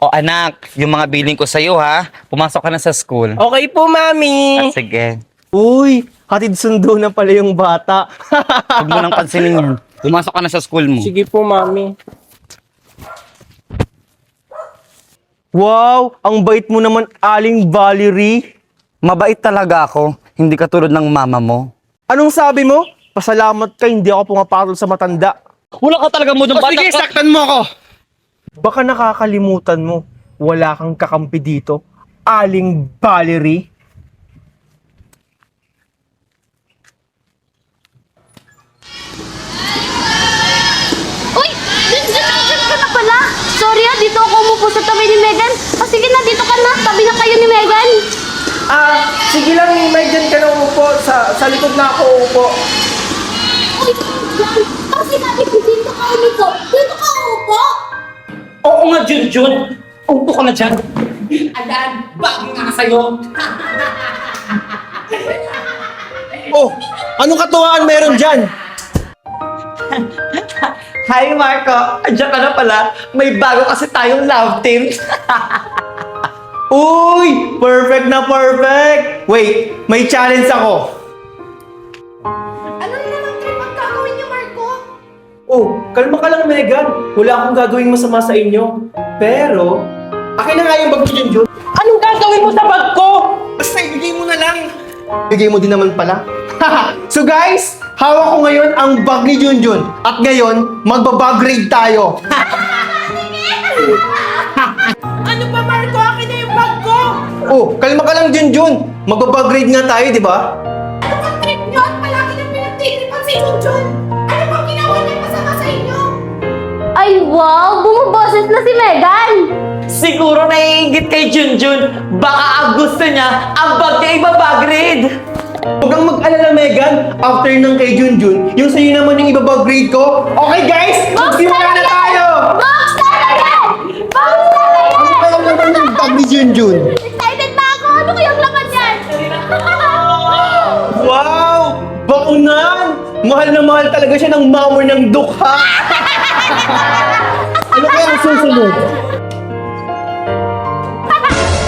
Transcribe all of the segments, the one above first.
O anak, yung mga billing ko sa'yo ha. Pumasok ka na sa school. Okay po, Mami. Sige. Uy, hatid sundo na pala yung bata. Huwag mo nang pansinin yan. Pumasok ka na sa school mo. Sige po, Mami. Wow, ang bait mo naman, Aling Valerie. Mabait talaga ako. Hindi katulad ng mama mo. Anong sabi mo? Pasalamat ka, hindi ako pumapatol sa matanda. Wala ka talaga mo ng bata. Sige, saktan mo ako. Baka nakakalimutan mo, wala kang kakampi dito, Aling Valerie. Uy! Diyan ka na pala! Sorry dito ako umupo sa tabi ni Megan. Sige na, dito ka na. Tabi na kayo ni Megan. Sige lang, Imay, dyan ka na umupo. Sa likod na ako uupo. Uy! Kasi natin dito ka umupo. Dito ka umupo! Oo nga, Junjun. Upo ka na dyan. Ayan, bagay nga sa'yo. Oh, anong katuwaan meron dyan? Hi, Marco. Andiyan ka na pala. May bago kasi tayong love team. Uy, perfect na perfect. Wait, may challenge ako. Ano naman trip ang gagawin niyo, Marco? Oh, kalma ka lang, Megan. Wala akong gagawing masama sa inyo. Pero, akin na nga yung bag ni Junjun. Anong gagawin mo sa bag ko? Basta ibigay mo na lang. Bigay mo din naman pala. So guys, hawak ko ngayon ang bag ni Junjun. At ngayon, magbabag raid tayo. Ano ba, Marco? Akin na yung bag ko! Oh, kalma ka lang, Junjun. Magbabag raid nga tayo, di ba? Ano bang trip niyo at palagi nang pinagtitipan si Junjun? Ano bang ginawa niya masama sa inyo? Ay, wow! Bumaboses na si Megan! Siguro naiingit kay Junjun. Baka ang gusto niya, ang bag niya ibabag-grade. Huwag kang mag-alala, Megan. After ng kay Junjun, yung sa'yo naman yung ibabag grade ko. Okay, guys? Magsimula na tayo! Box talaga! Box talaga! Ano kaya naman yung bag ni Junjun? Excited na ako! Ano kayang laman yan? Wow! Baunan! Mahal na mahal talaga siya ng mamor ng dukha. Ano kaya ang susunod?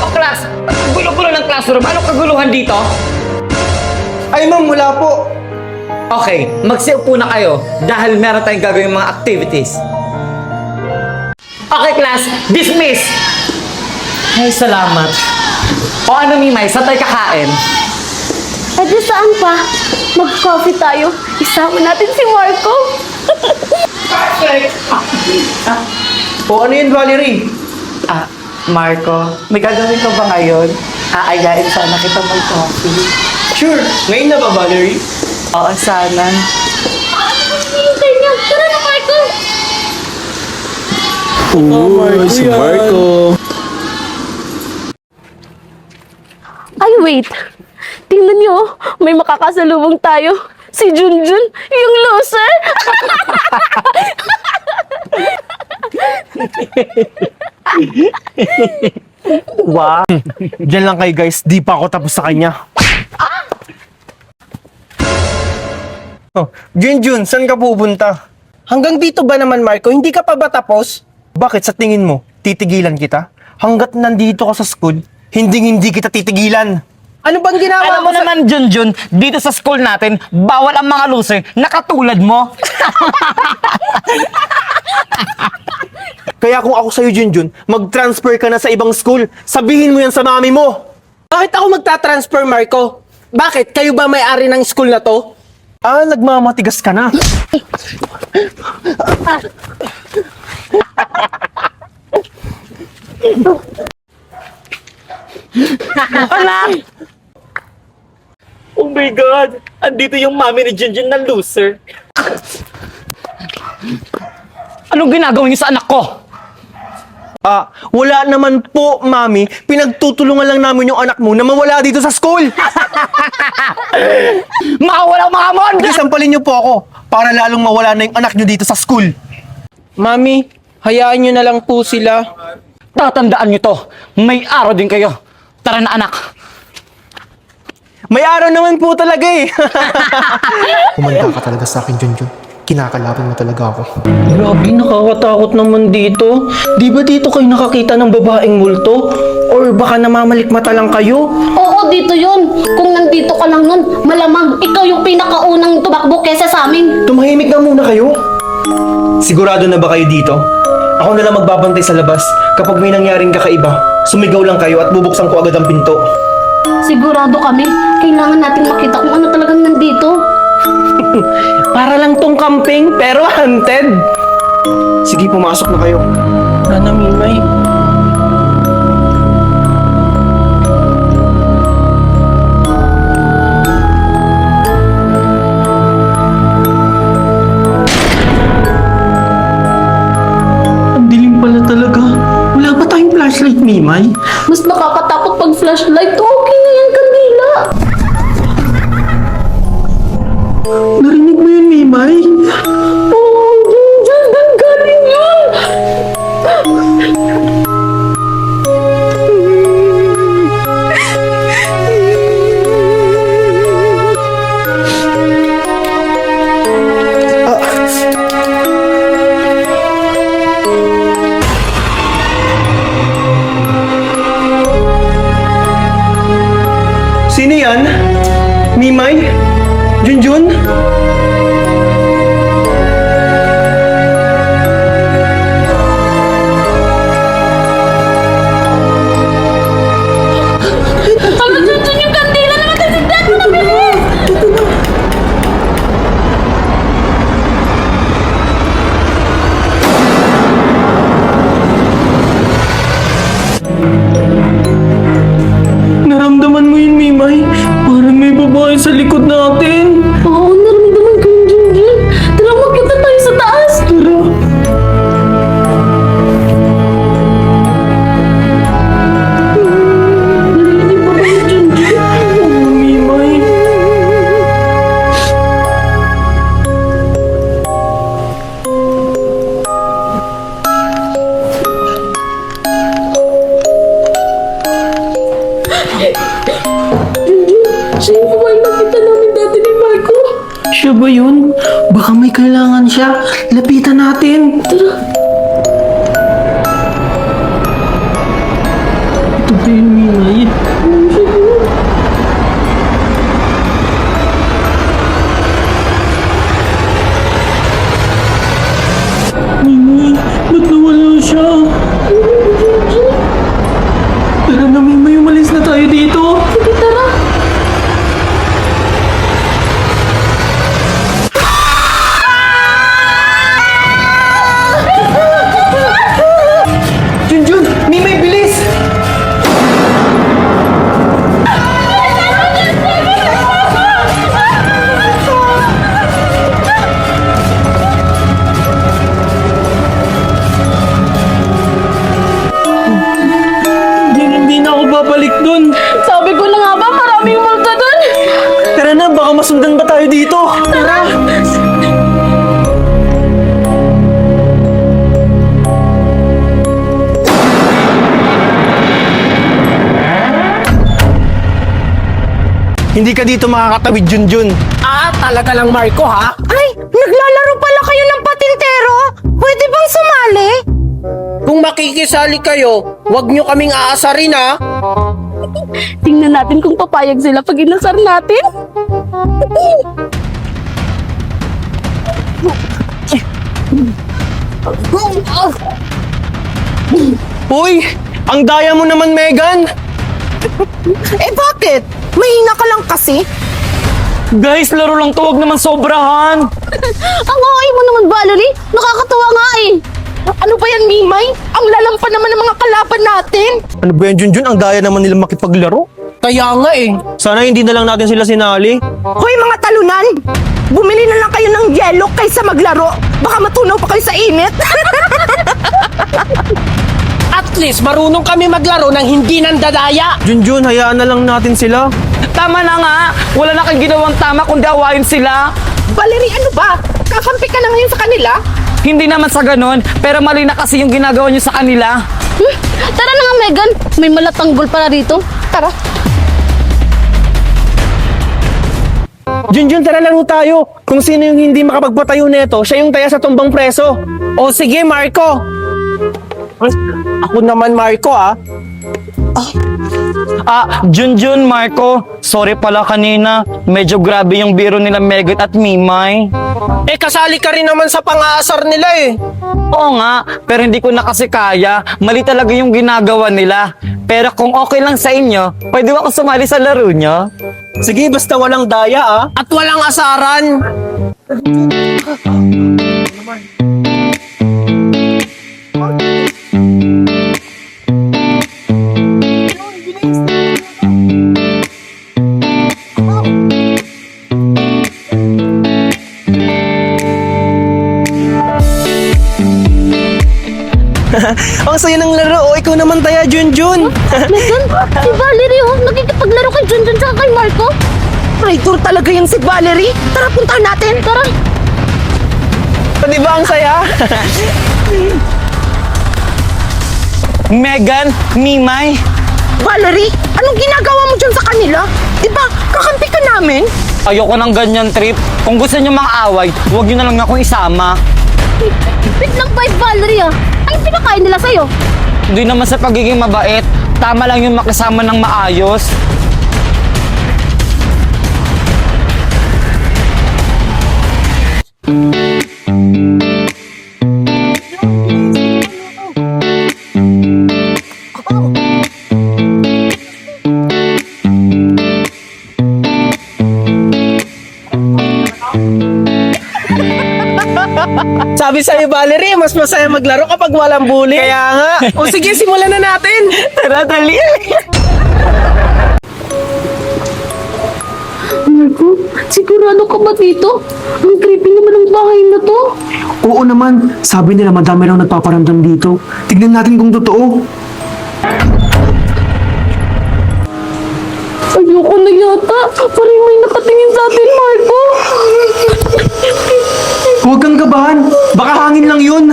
O class, gulo-gulo ng classroom. Anong kaguluhan dito? Ay, ma'am, wala po. Okay, magsiupo na kayo dahil meron tayong gagawin mga activities. Okay, class, dismiss! Ay, salamat. O ano, Mimay, saan tayo kakain? Eh di saan pa? Mag-coffee tayo. Isama natin si Marco. Perfect! O ano yun, Valerie? Marco, may gagawin ka ba ngayon? Aayain sana kita mag-coffee. Sure. Ngayon na ba, Valerie? Oo, sana. Ano bang hinihintay niyo? Tara na, Marco! Si Marco. Ay, wait. Tingnan niyo, may makakasalubong tayo. Si Junjun, yung loser. Wow. Diyan lang kayo, guys. Di pa ako tapos sa kanya. Oh, Junjun, saan ka pupunta? Hanggang dito ba naman, Marco? Hindi ka pa ba tapos? Bakit sa tingin mo, titigilan kita? Hanggat nandito ka sa school, hindi kita titigilan. Ano bang ginawa Alam mo naman, Junjun, dito sa school natin, bawal ang mga loser na katulad mo. Kaya kung ako sa'yo, Junjun, mag-transfer ka na sa ibang school. Sabihin mo yan sa mami mo. Bakit ako magta-transfer, Marco? Bakit? Kayo ba may-ari ng school na to? Nagmamatigas ka na. Anak! Oh my God! Andito yung mami ni Junjun na loser. Anong ginagawa niyo sa anak ko? Wala naman po, mami. Pinagtutulungan lang namin yung anak mo na mawala dito sa school. Makawala mga mon! Sige, sampalin niyo po ako para lalong mawala na yung anak niyo dito sa school. Mami, hayaan nyo na lang po sila. Tatandaan niyo to. May araw din kayo. Tara na, anak. May araw naman po talaga eh. Kumanda ka talaga sa akin, Junjun. Kinakalaban mo talaga ako. Grabe, nakakatakot naman dito. Di ba dito kayo nakakita ng babaeng multo? Or baka namamalikmata lang kayo? Oo, dito yun. Kung nandito ka lang nun, malamang ikaw yung pinakaunang tumakbo kesa sa amin. Tumahimik na muna kayo. Sigurado na ba kayo dito? Ako na lang magbabantay sa labas. Kapag may nangyaring kakaiba, sumigaw lang kayo at bubuksan ko agad ang pinto. Sigurado kami, kailangan natin makita kung ano talagang nandito. Para lang tong camping, pero haunted. Sige, pumasok na kayo. Ano, Mimay? Ang dilim pala talaga. Wala ba tayong flashlight, Mimay? Mas nakakatakot pag flashlight. Okay na yan, kandila. Narinig mo yun, Mimay? Oo, Junjun, doon galing yun. Sino yan? Mimay? Junjun? Ano, Junjun, yung kandila naman kasi dyan mo na bilis. Naramdaman mo yun, Mimay? Parang may babae sa likod natin. Oo, naramdaman ko yung Junjun. Tara, magkita tayo sa taas. Tara. Narinig mo ba yung Junjun? Oo, Mimay. Siya yung babae nakita namin dati ni Marco. Siya ba yun? Baka may kailangan siya. Lapitan natin. Tara. Ito ba yun, Mimay? Mimay, ba't nawala siya? Tara na, Mimay, umalis na tayo dito. Sige, tara. Junjun! Mimay, bilis! Hindi na ako babalik dun. Sabi ko na nga ba, maraming multa dun. Tara na, baka masundan ba tayo dito? Tara. Hindi ka dito makakatawid, Junjun. Ah, talaga lang, Marco, ha? Ay, naglalaro pala kayo ng patintero? Pwede bang sumali? Kung makikisali kayo, huwag nyo kaming aasarin, ha? Tingnan natin kung papayag sila pag inasar natin. Uy! Ang daya mo naman, Megan! Eh bakit? Mahina ka lang kasi. Guys, laro lang to, wag naman sobrahan. Ang okay mo naman, Valerie. Nakakatuwa nga eh. Ano ba yan, Mimay? Ang lalampa naman ng mga kalaban natin. Ano ba yan, Junjun? Ang daya naman nila makipaglaro. Kaya nga, eh. Sana hindi na lang natin sila sinali. Hoy mga talunan! Bumili na lang kayo ng yelo kaysa maglaro. Baka matunaw pa kayo sa init. At least, marunong kami maglaro ng hindi nandadaya. Junjun, hayaan na lang natin sila. Tama na nga, wala na kang ginawang tama kundi awayin sila. Valerie, ano ba? Kakampi ka na ngayon sa kanila? Hindi naman sa ganon, pero mali na kasi yung ginagawa niyo sa kanila. Tara na nga, Megan. May malatanggol para dito. Tara. Junjun, tara laro tayo. Kung sino yung hindi makapagpatayo nito, siya yung taya sa tumbang preso. O sige, Marco. Ako naman, Marco, ah. Junjun, Marco, sorry pala kanina. Medyo grabe yung biro nila Megat at Mimay. Eh, kasali ka rin naman sa pang-aasar nila eh. Oo nga, pero hindi ko na kasi kaya. Mali talaga yung ginagawa nila. Pero kung okay lang sa inyo, pwede ba ako sumali sa laro nyo? Sige, basta walang daya, ah. At walang asaran. Ang saya ng laro. O, ikaw naman taya, Junjun. Megan, si Valerie oh, nakikipaglaro kay Junjun tsaka kay Marco. Traitor talaga yung si Valerie. Tara, puntahan natin. Tara. Di ba ang saya? Megan, Mimay, Valerie, anong ginagawa mo dyan sa kanila? Di ba, kakampi ka namin? ayoko ng ganyan trip. Kung gusto nyo mang-away, huwag nyo na lang akong isama. Wait lang ba, Valerie ah? Anong pinakain nila sa'yo? Hindi naman sa pagiging mabait, tama lang yung makisama ng maayos. Sabi sa'yo, Valerie, mas masaya maglaro kapag walang bully. Kaya nga. O sige, simulan na natin. Tara, dali! Marco, sigurado ka ba dito? Ang creepy naman ng bahay na to. Oo naman, sabi nila madami raw nagpaparamdam dito. Tignan natin kung totoo. Ayoko na yata. Parang may nakatingin sa atin, Marco. Huwag kang kabahan, baka hangin lang yun.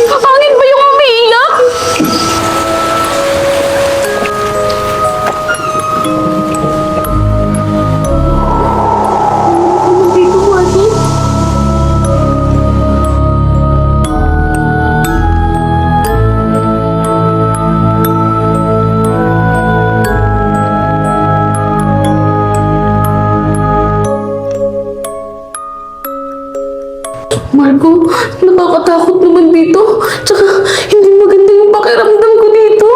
Hangin ba yung umiiyak? Dito, Marco. Marco, nakakatakot naman dito. Tsaka, hindi maganda yung pakiramdam ko dito.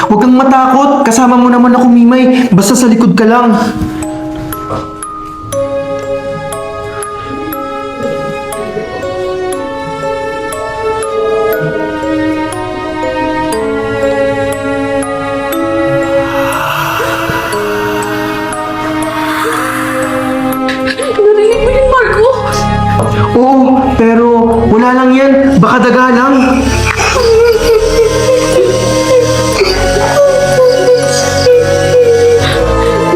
Huwag kang matakot, kasama mo naman ako, Mimay. Basta sa likod ka lang. Narinig mo yun, Marco? Oo, pero wala lang yan. Baka daga lang.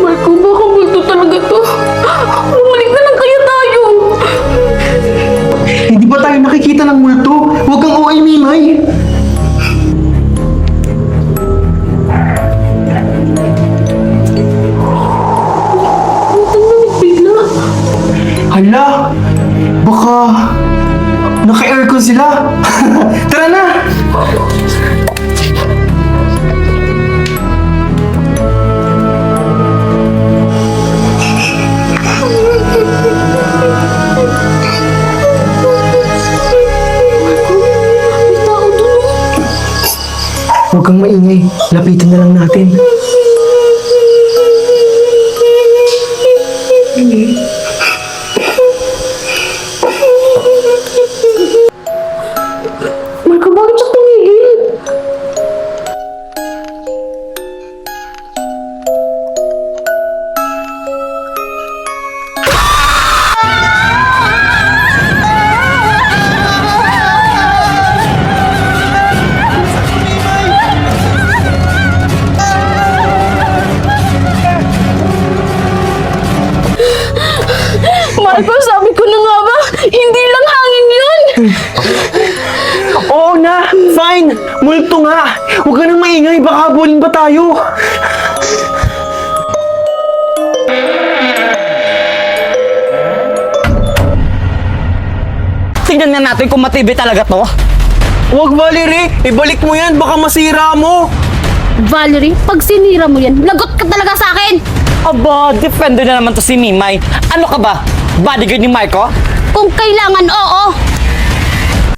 Marco, baka multo talaga to. Bumalik na lang kaya tayo. Hindi ba tayo nakikita ng multo? Huwag kang OA, Mimay. Putang lamig bigla. Hala, baka naka-aircon sila. Tara na! May tao dun. Huwag kang maingay. Lapitan na lang natin. Marco, bakit siya tumigil? Marco, sabi ko na nga ba, hindi lang hangin yun. Oo na, fine. Multo nga. Huwag ka nang maingay, baka habulin pa tayo. Tingnan nga natin kung matibay talaga to. Huwag, Valerie! Ibalik mo yan, baka masira mo! Valerie, pag sinira mo yan, lagot ka talaga sa akin! Aba, defender na naman to si Mimay. Ano ka ba? Bodyguard ni Marco? Kung kailangan, oo!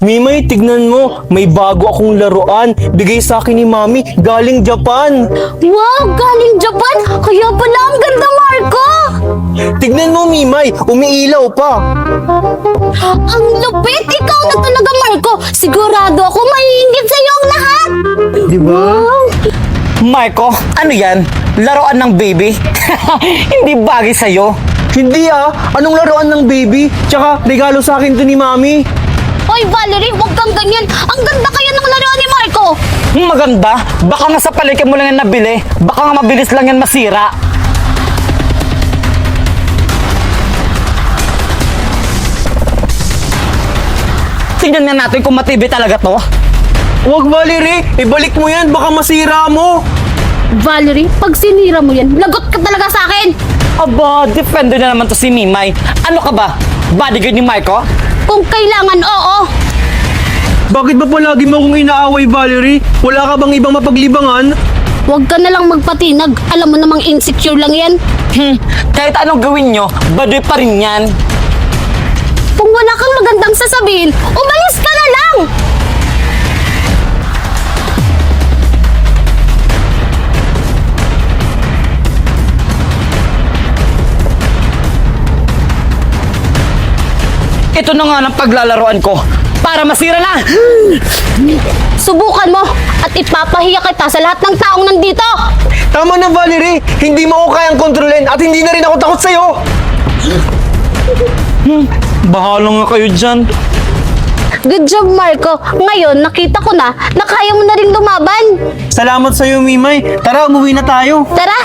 Mimay, tignan mo, may bago akong laruan. Bigay sa akin ni Mami, galing Japan. Wow, galing Japan! Kaya pala ang ganda, Marco! Tignan mo, Mimay, umiilaw pa. Ang lupit! Ikaw na talaga, Marco! Sigurado ako maiingit sa'yo ang lahat! Di ba? Wow! Marco, ano yan? Laruan ng baby? Hindi bagay sa'yo. Hindi anong laruan ng baby? Tsaka, regalo sa akin to ni Mami. Hoy, Valerie, huwag kang ganyan! Ang ganda kaya ng laruan ni Marco! Maganda. Baka nga sa palengke mo lang yan nabili. Baka nga mabilis lang yan masira. Tingnan nga natin kung matibay talaga to. Huwag, Valerie, ibalik mo yan, baka masira mo. Valerie, pag sinira mo yan, lagot ka talaga sa akin! Aba, defender na naman to si Mimay. Ano ka ba? Bodyguard ni Marco? Kung kailangan, oo! Bakit ba palagi mo akong inaaway, Valerie? Wala ka bang ibang mapaglibangan? Huwag ka na lang magpatinag. Alam mo namang insecure lang yan. Kahit anong gawin nyo, baduy pa rin yan. Kung wala kang magandang sasabihin, umalis ka na lang! Ito na nga ng paglalaroan ko. Para masira na! Subukan mo at ipapahiya kita sa lahat ng taong nandito! Tama na, Valerie! Hindi mo ako kayang kontrolin at hindi na rin ako takot sa'yo! Bahala nga kayo dyan. Good job, Marco. Ngayon, nakita ko na kaya mo na rin lumaban. Salamat sa'yo, Mimay. Tara, umuwi na tayo. Tara!